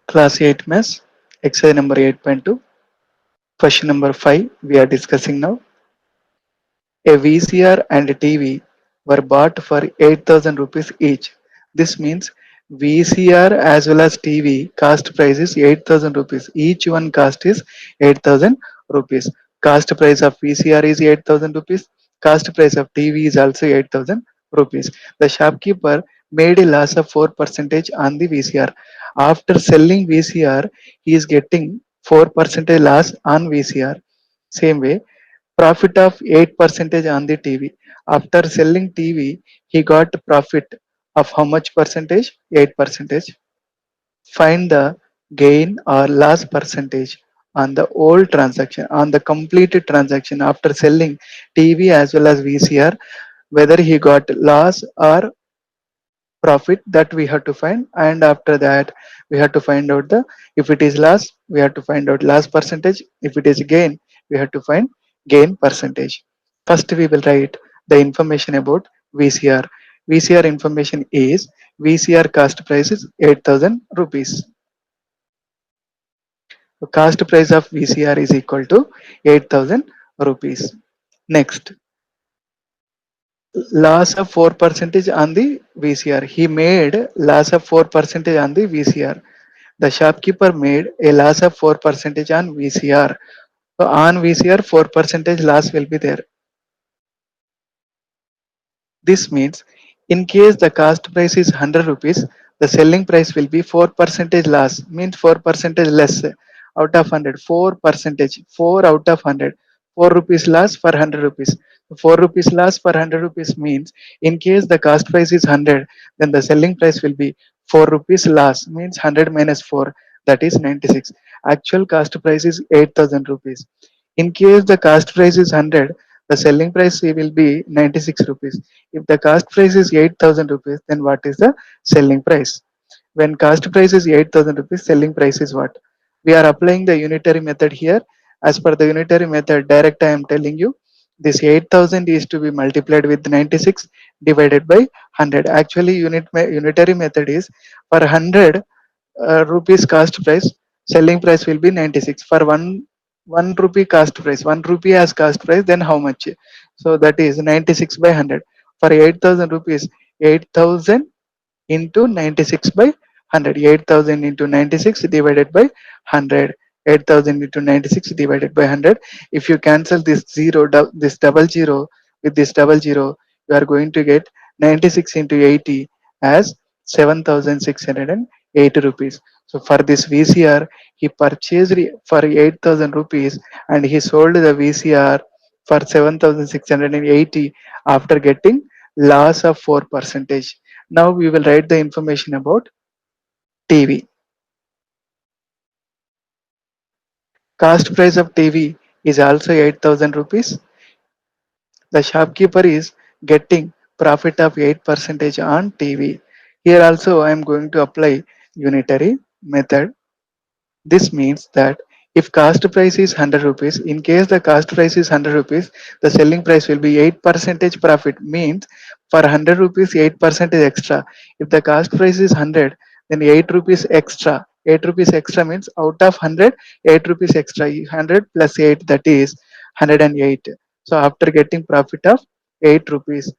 Class 8 Maths, exercise number 8.2. Question number 5 we are discussing now. A VCR and a TV were bought for 8,000 rupees each. This means VCR as well as TV cost price is 8,000 rupees. Each one cost is 8,000 rupees. Cost price of VCR is 8,000 rupees. Cost price of TV is also 8,000 rupees. The shopkeeper made a loss of 4% on the VCR. After selling VCR, he is getting 4% loss on VCR. Same way, profit of 8% on the TV. After selling TV, he got profit of how much percentage? 8%. Find the gain or loss percentage on the old transaction, on the completed transaction after selling TV as well as VCR, whether he got loss or profit, that we have to find. And after that we have to find out the, if it is loss we have to find out loss percentage, if it is gain we have to find gain percentage. First we will write the information about VCR. VCR information is VCR cost price is 8,000 rupees. The cost price of VCR is equal to 8,000 rupees. Next, loss of 4% on the VCR. He made loss of 4% on the VCR. The shopkeeper made a loss of 4% on VCR. So on VCR, 4% loss will be there. This means in case the cost price is 100 rupees, the selling price will be 4% loss, means 4% less out of 100. 4%, 4 out of 100. 4 rupees loss for 100 rupees. 4 rupees loss for 100 rupees means in case the cost price is 100, then the selling price will be 4 rupees loss, means 100 minus 4, that is 96. Actual cost price is 8,000 rupees. In case the cost price is 100, the selling price will be 96 rupees. If the cost price is 8,000 rupees, then what is the selling price? When cost price is 8,000 rupees, selling price is what? We are applying the unitary method here. As per the unitary method, direct I am telling you, this 8,000 is to be multiplied with 96 divided by 100. Actually, unitary method is for 100 rupees cost price, selling price will be 96. For 1 rupee cost price, 1 rupee as cost price, then how much? So that is 96 by 100. For 8,000 rupees, 8,000 into 96 by 100. 8,000 into 96 divided by 100. 8,000 into 96 divided by 100. If you cancel this zero, this double zero with this double zero, you are going to get 96 into 80 as 7,680 rupees. So for this VCR, he purchased for 8,000 rupees and he sold the VCR for 7,680 after getting loss of 4%. Now we will write the information about TV. Cost price of TV is also 8,000 rupees. The shopkeeper is getting profit of 8% on TV. Here also I am going to apply unitary method. This means that if cost price is 100 rupees, in case the cost price is 100 rupees, the selling price will be 8% profit, means for 100 rupees 8% extra. If the cost price is 100, then 8 rupees extra. 8 rupees extra means out of 100, 8 rupees extra. 100 plus 8, that is 108. So after getting profit of 8 rupees,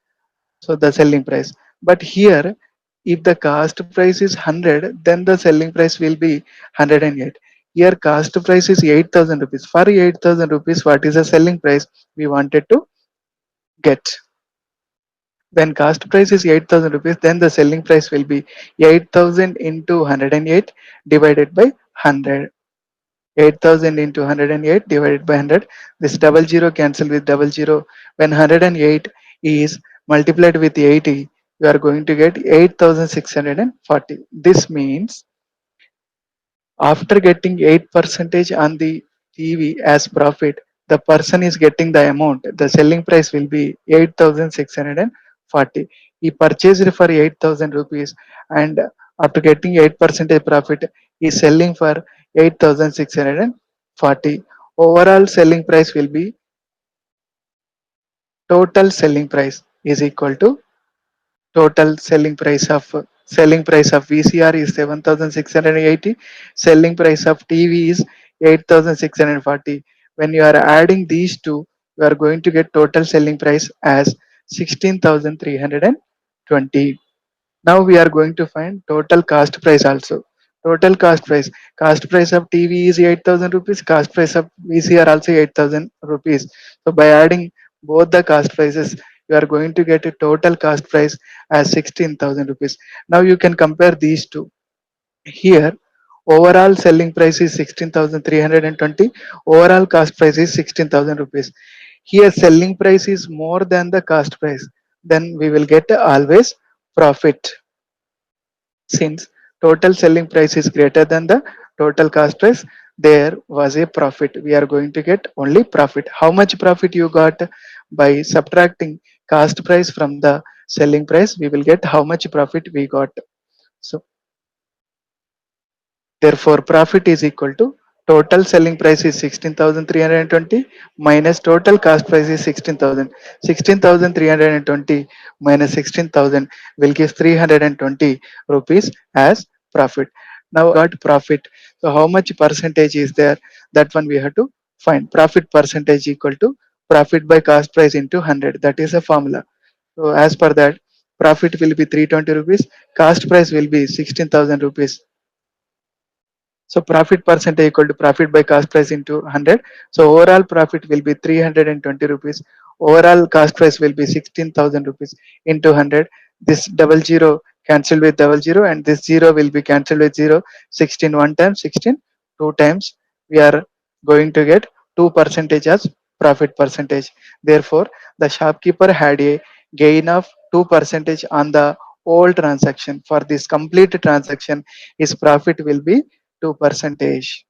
so the selling price. But here, if the cost price is 100, then the selling price will be 108. Here cost price is 8,000 rupees. For 8,000 rupees, what is the selling price we wanted to get? When cost price is 8,000 rupees, then the selling price will be 8,000 into 108 divided by 100. 8,000 into 108 divided by 100. This double zero cancel with double zero. When 108 is multiplied with 80, you are going to get 8,640. This means after getting 8% on the TV as profit, the person is getting the amount. The selling price will be 8,640. He purchased for 8,000 rupees and after getting 8% profit, he is selling for 8,640. Overall selling price will be, total selling price is equal to total selling price of Selling price of VCR is 7,680. Selling price of TV is 8,640. When you are adding these two, you are going to get total selling price as 16,320. Now we are going to find total cost price also. Total cost price. Cost price of TV is 8,000 rupees. Cost price of VCR also 8,000 rupees. So by adding both the cost prices, you are going to get a total cost price as 16,000 rupees. Now you can compare these two. Here, overall selling price is 16,320. Overall cost price is 16,000 rupees. Here, selling price is more than the cost price. Then we will get always profit. Since total selling price is greater than the total cost price, there was a profit. We are going to get only profit. How much profit you got? By subtracting cost price from the selling price, we will get how much profit we got. So therefore, profit is equal to total selling price is 16,320 minus total cost price is 16,000. 16,320 minus 16,000 will give 320 rupees as profit. Now got profit. So how much percentage is there? That one we have to find. Profit percentage equal to profit by cost price into 100. That is a formula. So as per that, profit will be 320 rupees. Cost price will be 16,000 rupees. So profit percentage equal to profit by cost price into 100. So overall profit will be 320 rupees. Overall cost price will be 16,000 rupees into 100. This double zero cancelled with double zero and this zero will be cancelled with zero. 16 one time, 16 two times. We are going to get 2 percentage as profit percentage. Therefore, the shopkeeper had a gain of 2 percentage on the whole transaction. For this complete transaction, his profit will be 2 percentage.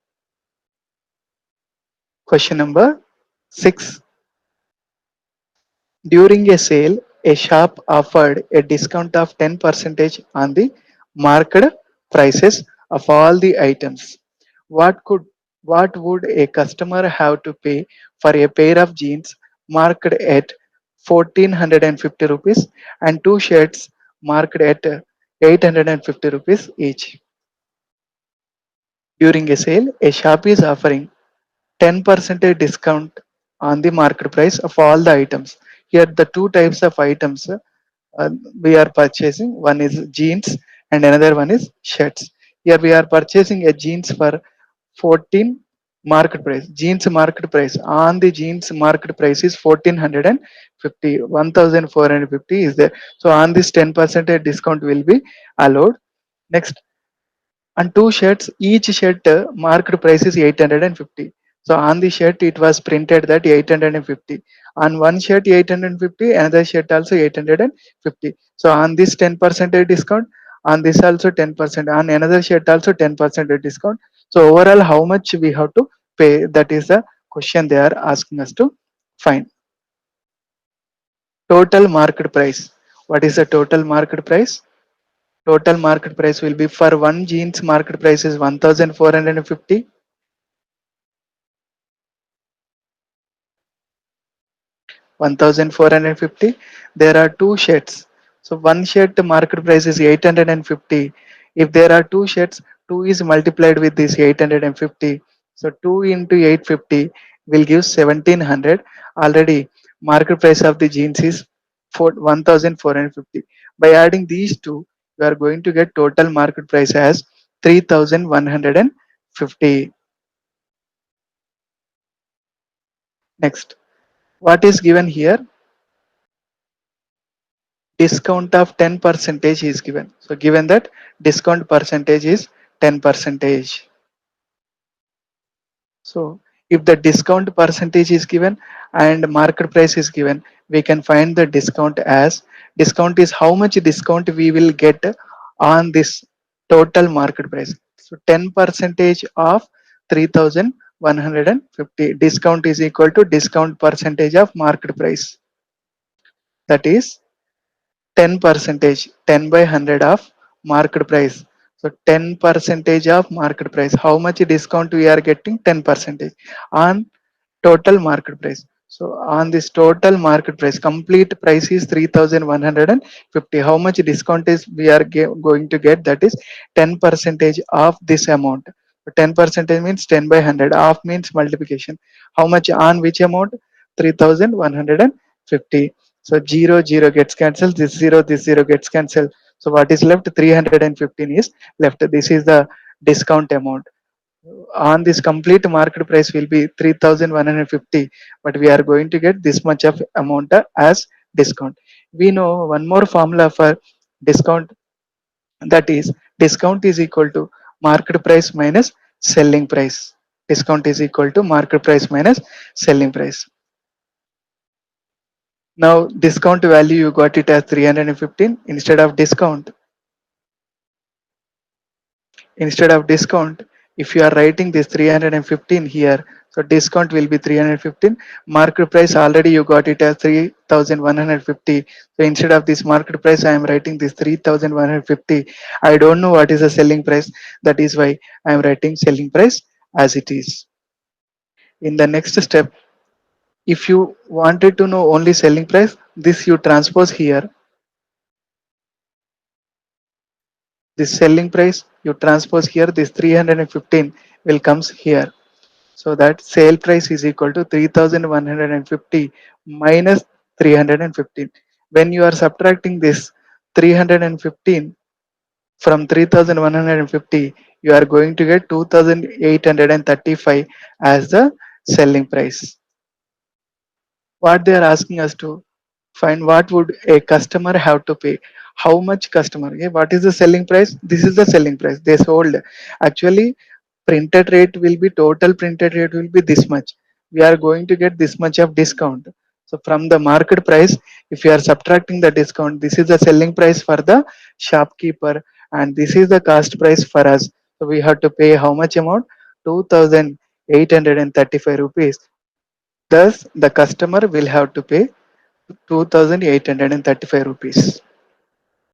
Question number 6. During a sale, a shop offered a discount of 10 percentage on the marked prices of all the items. What could what would a customer have to pay for a pair of jeans marked at 1450 rupees and two shirts marked at 850 rupees each? During a sale, a shop is offering 10% discount on the market price of all the items. Here, the two types of items we are purchasing, one is jeans and another one is shirts. Here, we are purchasing a jeans for 14 market price. Jeans market price on the jeans market price is 1450, 1450 is there. So, on this 10% discount will be allowed. Next, and two shirts, each shirt marked price is 850. So on the shirt it was printed that 850. On one shirt 850, another shirt also 850. So on this 10% discount, on this also 10%, on another shirt also 10% discount. So overall how much we have to pay? That is the question they are asking us to find. Total market price. What is the total market price? Total market price will be, for one jeans market price is 1450. 1450. There are two shirts. So one shirt market price is 850. If there are two shirts, 2 is multiplied with this 850. So 2 into 850 will give 1700. Already market price of the jeans is 1450. By adding these two, you are going to get total market price as 3150. Next, what is given here? Discount of 10 percentage is given. So given that discount percentage is 10 percentage. So if the discount percentage is given and market price is given, we can find the discount as, discount is how much discount we will get on this total market price. So 10 percentage of 3150. Discount is equal to discount percentage of market price. That is 10 percentage, 10 by 100 of market price. So 10 percentage of market price, how much discount we are getting? 10 percentage on total market price. So on this total market price, complete price is 3,150. How much discount is we are going to get? That is 10 percentage of this amount. 10 percentage means 10 by 100. Half means multiplication. How much on which amount? 3,150. So 0 0 gets cancelled. This 0 gets cancelled. So what is left? 315 is left. This is the discount amount. On this complete market price will be 3,150, but we are going to get this much of amount as discount. We know one more formula for discount, that is discount is equal to market price minus selling price. Discount is equal to market price minus selling price. Now discount value you got it as 315. Instead of discount, if you are writing this 315 here, so discount will be 315. Market price already you got it as 3,150. So instead of this market price, I am writing this 3,150. I don't know what is the selling price. That is why I am writing selling price as it is. In the next step, if you wanted to know only selling price, this you transpose here. This selling price you transpose here. This 315 will comes here. So that sale price is equal to 3,150 minus 315. When you are subtracting this 315 from 3,150, you are going to get 2,835 as the selling price. What they are asking us to find, what would a customer have to pay? How much customer? Okay, what is the selling price? This is the selling price they sold. Actually, printed rate will be, total printed rate will be this much. We are going to get this much of discount. So from the market price, if you are subtracting the discount, this is the selling price for the shopkeeper, and this is the cost price for us. So we have to pay how much amount? 2,835 rupees. Thus the customer will have to pay 2,835 rupees.